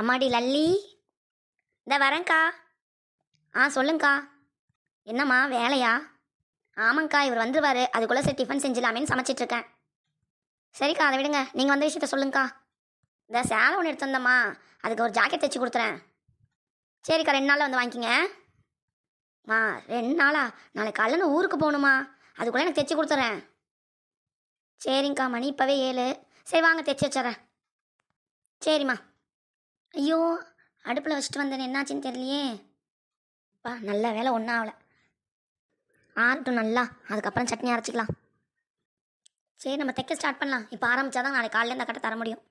அம்மாடி லல்லி, இந்த வரேங்க்கா. சொல்லுங்க்கா. என்னம்மா வேலையா? ஆமாங்க்கா, இவர் வந்துருவார், அதுக்குள்ளே சரி டிஃபன் செஞ்சிடலாமேன்னு சமைச்சிட்ருக்கேன். சரிக்கா, அதை விடுங்க, நீங்கள் வந்த விஷயத்த சொல்லுங்க்கா. இந்த சேலை ஒன்று எடுத்து வந்தம்மா, அதுக்கு ஒரு ஜாக்கெட் தைச்சி கொடுத்துறேன். சரிக்கா, 2 நாளில் வந்து வாங்கிக்கிங்க. 2 நாளா? நாளைக்கு காலையில் ஊருக்கு போகணுமா, அதுக்குள்ளே எனக்கு தைச்சி கொடுத்துட்றேன். சரிங்க்கா, மணி இப்போவே 7. சரி வாங்க, தைச்சி வச்சிட்றேன். சரிம்மா. ஐயோ, அடுப்பில் வச்சுட்டு வந்தேன், என்னாச்சுன்னு தெரியலையே. நல்ல வேலை ஒன்றும் ஆகலை. ஆறட்டும் நல்லா, அதுக்கப்புறம் சட்னி அரைச்சிக்கலாம். சரி, நம்ம தைக்க ஸ்டார்ட் பண்ணலாம். இப்போ ஆரம்பித்தா தான் நாளைக்கு காலையில் இந்த கட்டை தர முடியும்.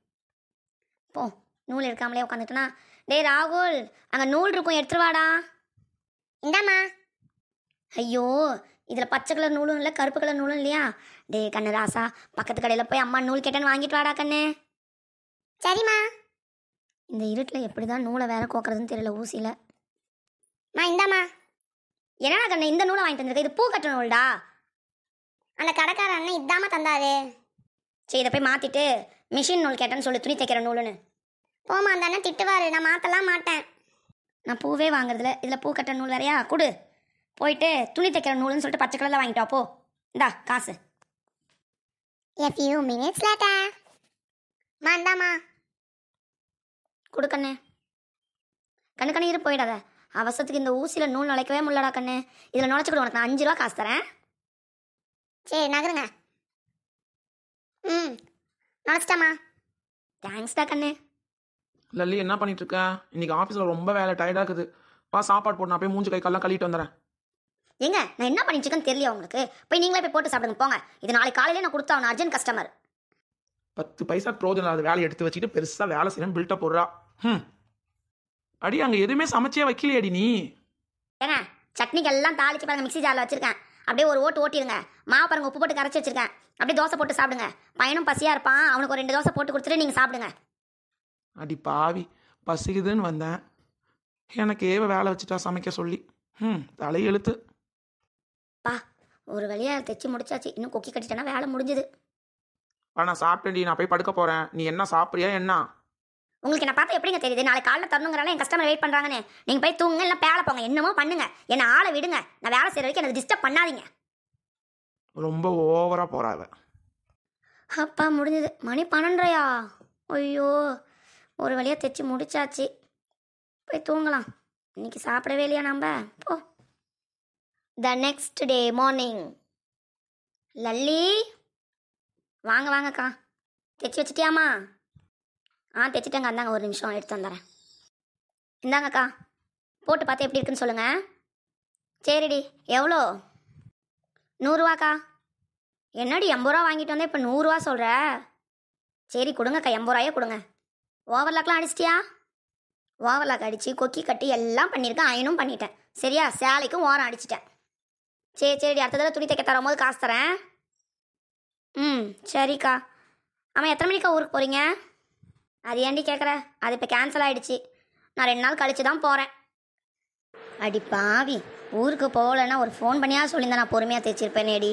போ, நூல் எடுக்காமலே உட்காந்துட்டுனா. டேய் ராகுல், அங்கே நூல் இருக்கும், எடுத்துருவாடா. இந்தாம்மா. ஐயோ, இதில் பச்சை கலர் நூலும் இல்லை, கருப்பு கலர் நூலும் இல்லையா? டே கண்ணு ராசா, பக்கத்து கடையில் போய் அம்மா நூல் கேட்டேன்னு வாங்கிட்டு வாடா கண்ணு. சரிம்மா. இந்த இருட்டில் எப்படி தான் நூலை வேற கோக்குறதுன்னு தெரியல ஊசியில். இந்தாம்மா. என்னடா கண்ணு, இந்த நூலை வாங்கிட்டு வந்துருக்க, இது பூ கட்டுற நூல்டா. அந்த கடைக்கார அண்ணன் இதாம்மா தந்தாரு. சரி, இதை போய் மாற்றிட்டு மிஷின் நூல் கேட்டேன்னு சொல்லி, துணி தைக்கிற நூலுன்னு. போமா, அந்த அண்ணன் திட்டுவார், நான் மாற்றலாம் மாட்டேன். நான் பூவே வாங்குறதுல இதில் பூ கட்டுற நூல் வேறையா? கொடு. போயிட்டு துணி தைக்கிற நூலுன்னு சொல்லிட்டு பச்சை கலரில் வாங்கிட்டா போ. இந்தா காசு. A few minutes later. இந்தாம்மா. கொடு கண்ணு. கண்ணு இரு, போயிடாத. அவசரத்துக்கு இந்த ஊசியில் நூல் நுழைக்கவே முடியலடா கண்ணு. இதில் நுழைச்சிக்கிட்டு உனக்கு நான் 5 ரூபா காசு தரேன். சரி நகருங்க. நுழைச்சிட்டாமா. தேங்க்ஸ்டா கண்ணு. லல்லி, என்ன பண்ணிட்டு இருக்க? இன்னைக்கு ஆஃபீஸில் ரொம்ப வேலை, டயர்டாக இருக்குது. சாப்பாடு போட்டு நான் போய் மூஞ்சி கை கால்லாம் கழுவிட்டு வந்துடுறேன். ஏங்க, நான் என்ன பண்ணிட்டு இருக்கேன்னு தெரியல உங்களுக்கு? போய் நீங்களே போய் போட்டு சாப்பிடுங்க போங்க. இது நாளைக்கு காலையிலே நான் கொடுத்தா அவன் அர்ஜென்ட் கஸ்டமர். 10 பைசா ப்ரோஜனம் அது வேலையை எடுத்து வச்சுட்டு பெருசாக வேலை செய்யணும் பில்ட்டப் போடுறா. அடி, அங்கே எதுவுமே சமைச்சே வைக்கலையடி நீ? ஏங்க, சட்னிக்கு எல்லாம் தாளிச்சு பாருங்க, மிக்ஸி ஜாரில் வச்சிருக்கேன். அப்படியே ஒரு ஓட்டிடுங்க. மாவு பாருங்க, உப்பு போட்டு கரைச்சி வச்சிருக்கேன். அப்படியே தோசை போட்டு சாப்பிடுங்க. பையனும் பசியாக இருப்பான், அவனுக்கு ஒரு 2 தோசை போட்டு கொடுத்துட்டு நீங்கள் சாப்பிடுங்க. அடி பாவி, பசிக்குதுன்னு வந்தேன், எனக்கு ஏவ வேலை வச்சுட்டா சமைக்க சொல்லி. தலையெழுத்து. ஒரு வழியாக தைச்சி முடிச்சாச்சு, இன்னும் கொக்கி கட்டிட்டேன்னா வேலை முடிஞ்சுது. நான் சாப்பிட்டேன்டி, நான் போய் படுக்க போகிறேன். நீ என்ன சாப்பிட்றியா என்ன? உங்களுக்கு என்ன பார்த்தா எப்படிங்க தெரியுது? நாளைக்கு காலைல தரணுங்கிறால என் கஸ்டமர் வெயிட் பண்ணுறாங்கன்னு. நீங்கள் போய் தூங்க, இல்லை பேலை போங்க, என்னமோ பண்ணுங்க, என்னை ஆளை விடுங்க. நான் வேலை செய்கிற வரைக்கும் எனக்கு டிஸ்டர்ப் பண்ணாதீங்க. ரொம்ப ஓவராக போகிறாவ. அப்பா முடிஞ்சது. மணி 12:30. ஐயோ, ஒரு வழியாக தைச்சி முடிச்சாச்சு, போய் தூங்கலாம். இன்னைக்கு சாப்பிடவே இல்லையா நம்ம? போ. The next day morning. Lalli, வாங்க வாங்கக்கா. தைச்சி வச்சிட்டியாமா? தைச்சிட்டேங்க. அந்தாங்க, ஒரு நிமிஷம் எடுத்து வந்துடுறேன். இந்தாங்கக்கா, போட்டு பார்த்து எப்படி இருக்குன்னு சொல்லுங்கள். சரிடி. எவ்வளோ? 100 ரூபாக்கா. என்னடி 80 ரூபா வாங்கிட்டு வந்தேன், இப்போ 100 ரூபா சொல்கிற? சரி கொடுங்கக்கா, 80 ரூபாயே கொடுங்க. ஓவர்லாக்லாம் அடிச்சிட்டியா? ஓவர்லாக் அடித்து கொக்கி கட்டி எல்லாம் பண்ணியிருக்கேன், அயனும் பண்ணிட்டேன். சரியா? சேலைக்கும் ஓரம் அடிச்சிட்டேன். சரிடி, அடுத்த தடவை துணி தைக்க தரும்போது காசு தரேன். சரிக்கா. ஆமாம், எத்தனை மணிக்கா ஊருக்கு போகிறீங்க? அது ஏண்டி கேட்குற? அது இப்போ கேன்சல் ஆகிடுச்சு. நான் 2 நாள் கழிச்சு தான் போகிறேன். அடி பாவி, ஊருக்கு போகலன்னா ஒரு ஃபோன் பண்ணியா சொல்லியிருந்தேன், நான் பொறுமையாக தைச்சிருப்பேனேடி.